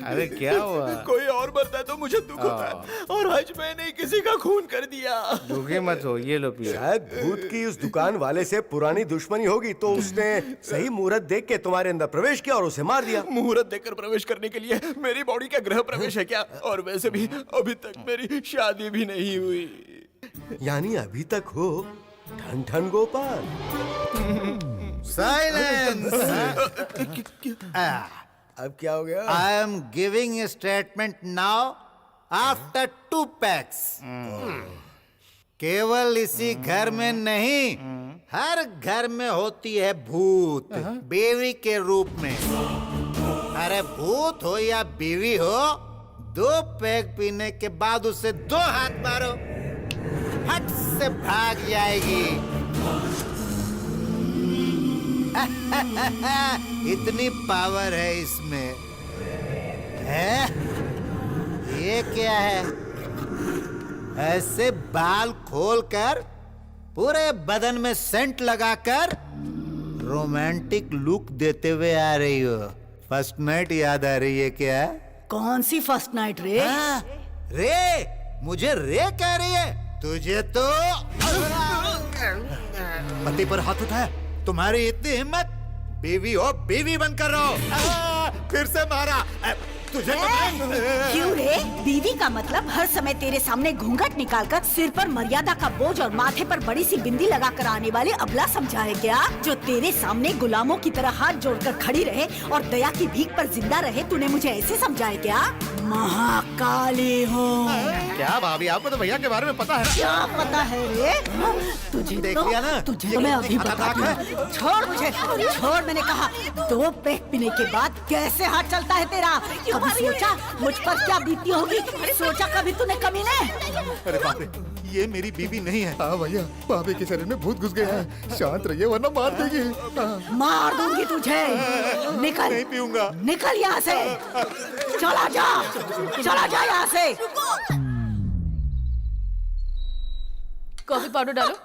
अरे क्या हुआ? कोई और मरता है तो मुझे दुख होता है, और आज मैंने किसी का खून कर दिया। दुखी मत हो, ये लो पियो। शायद भूत की उस दुकान वाले से पुरानी दुश्मनी होगी, तो उसने सही मुहूर्त देख के तुम्हारे अंदर प्रवेश किया और उसे मार दिया। मुहूर्त देखकर प्रवेश करने के लिए मेरी बॉडी का गृह प्रवेश है क्या? और वैसे भी अभी तक मेरी शादी भी नहीं हुई। यानी अभी तक हो ठन ठन गोपाल। साइलेंस। अब क्या हो गया? I am giving a statement now after 2 PACS. केवल इसी घर में नहीं, हर घर में होती है भूत, बीवी के रूप में। अरे भूत हो या बीवी हो, 2 पैक पीने के बाद उसे 2 हाथ मारो, हट से भाग जाएगी। इतनी पावर है इसमें। है? ये क्या है? ऐसे बाल खोलकर पूरे बदन में सेंट लगाकर रोमांटिक लुक देते हुए आ रही हो। फर्स्ट नाइट याद आ रही है क्या? कौन सी फर्स्ट नाइट रे? रे, मुझे रे कह रही है? तुझे तो पति पर हाथ उठाया, तुम्हारी इतनी हिम्मत? बीवी हो, बीवी बनकर रहो। फिर से मारा तुझे। क्यों रे? बीवी का मतलब हर समय तेरे सामने घूंघट निकालकर सिर पर मर्यादा का बोझ और माथे पर बड़ी सी बिंदी लगाकर आने वाले अबला समझा है क्या? जो तेरे सामने गुलामों की तरह हाथ जोड़कर खड़ी रहे और दया की भीख पर जिंदा रहे, तूने मुझे ऐसे समझा है क्या? महाकाली हो। क्या भाभी, आपको तो भैया के बारे में पता है? क्या पता है रे? तुझे देख लिया ना? तुझे तो मैं अभी बताती हूँ। छोड़ मुझे, छोड़, मैंने कहा। 2 पैक पीने के बाद कैसे हाथ चलता है तेरा? कभी सोचा मुझ पर क्या बीती होगी? सोचा कभी तूने कमीने? अरे बाप रे, ये मेरी बीवी नहीं है। हाँ भैया, भाभी के शरीर में भूत घुस गया है। शांत रहिए वरना मार देगी। मार दूंगी तुझे। निकल, नहीं पीऊंगा। निकल यहाँ से। चला जा, चला जा यहाँ से। कॉफी पाउडर डालो।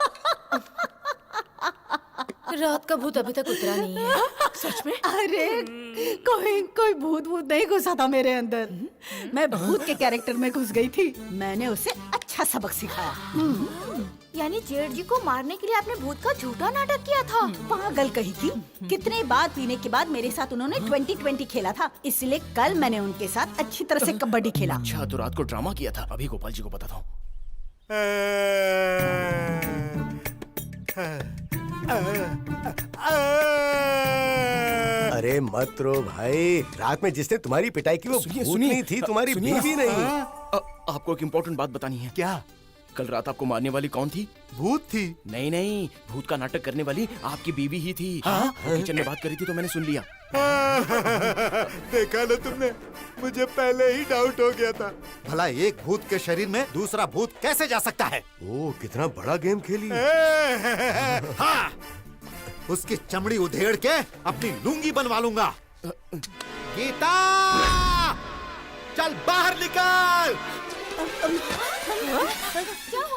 रात का भूत अभी तक उतरा नहीं है। सच में? अरे कोई भूत नहीं घुसा था मेरे अंदर। मैं भूत के कैरेक्टर में घुस गई थी। मैंने उसे अच्छा सबक सिखाया। यानी जेठ जी को मारने के लिए आपने भूत का झूठा नाटक किया था? पागल कही की। कितने बार पीने के बाद मेरे साथ उन्होंने 20-20 खेला था, इसलिए कल मैंने उनके साथ अच्छी तरह से कबड्डी खेला। अच्छा, तो रात को ड्रामा किया था। अभी गोपाल जी को पता था। अरे मत रो भाई, रात में जिसने तुम्हारी पिटाई की वो भूत नहीं थी, तुम्हारी बीवी नहीं। आपको एक इम्पोर्टेंट बात बतानी है। क्या? कल रात आपको मारने वाली कौन थी? भूत थी? नहीं, भूत का नाटक करने वाली आपकी बीवी ही थी। हाँ? किचन में बात करी थी तो मैंने सुन लिया। देखा ना तुमने, मुझे पहले ही डाउट हो गया था। भला एक भूत के शरीर में दूसरा भूत कैसे जा सकता है? ओ, कितना बड़ा गेम खेली। हाँ, उसकी चमड़ी उधेड़ के अपनी लुंगी बनवा लूंगा। गीता, चल बाहर निकल।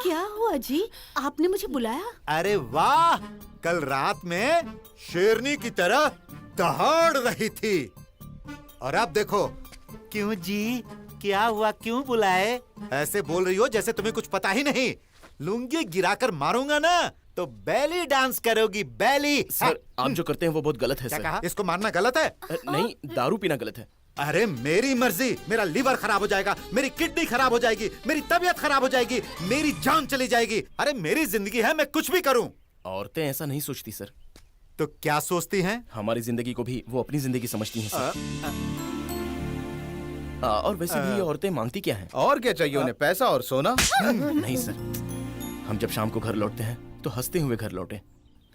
क्या हुआ जी? आपने मुझे बुलाया? अरे वाह, कल रात में शेरनी की तरह दहाड़ रही थी, और अब देखो। क्यों जी, क्या हुआ? क्यों बुलाए? ऐसे बोल रही हो जैसे तुम्हें कुछ पता ही नहीं। लुंगी गिराकर मारूंगा ना तो बैली डांस करोगी, बैली। सर, आप जो करते हैं वो बहुत गलत है। क्या सर कहा? इसको मारना गलत है? नहीं, दारू पीना गलत है। अरे मेरी मर्जी, मेरा लीवर खराब हो जाएगा, मेरी किडनी खराब हो जाएगी, मेरी तबीयत खराब हो जाएगी, मेरी जान चली जाएगी। अरे मेरी जिंदगी है, मैं कुछ भी करूं। औरतें ऐसा नहीं सोचती सर। तो क्या सोचती हैं? हमारी जिंदगी को भी वो अपनी जिंदगी समझती हैं सर। और वैसे भी ये औरतें मांगती क्या हैं? और क्या चाहिए उन्हें? पैसा और सोना? नहीं सर, हम जब शाम को घर लौटते हैं तो हंसते हुए घर लौटे,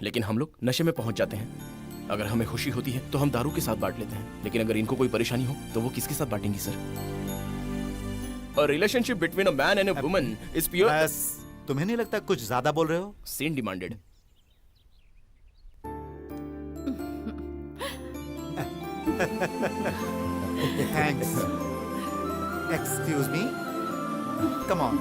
लेकिन हम लोग नशे में पहुंच जाते हैं। अगर हमें खुशी होती है तो हम दारू के साथ बांट लेते हैं, लेकिन अगर इनको कोई परेशानी हो तो वो किसके साथ बांटेंगी sir? A relationship between a man and a woman is pure. बस, तुम्हें नहीं लगता कुछ ज्यादा बोल रहे हो? Sin demanded. Thanks. Excuse me. Come on.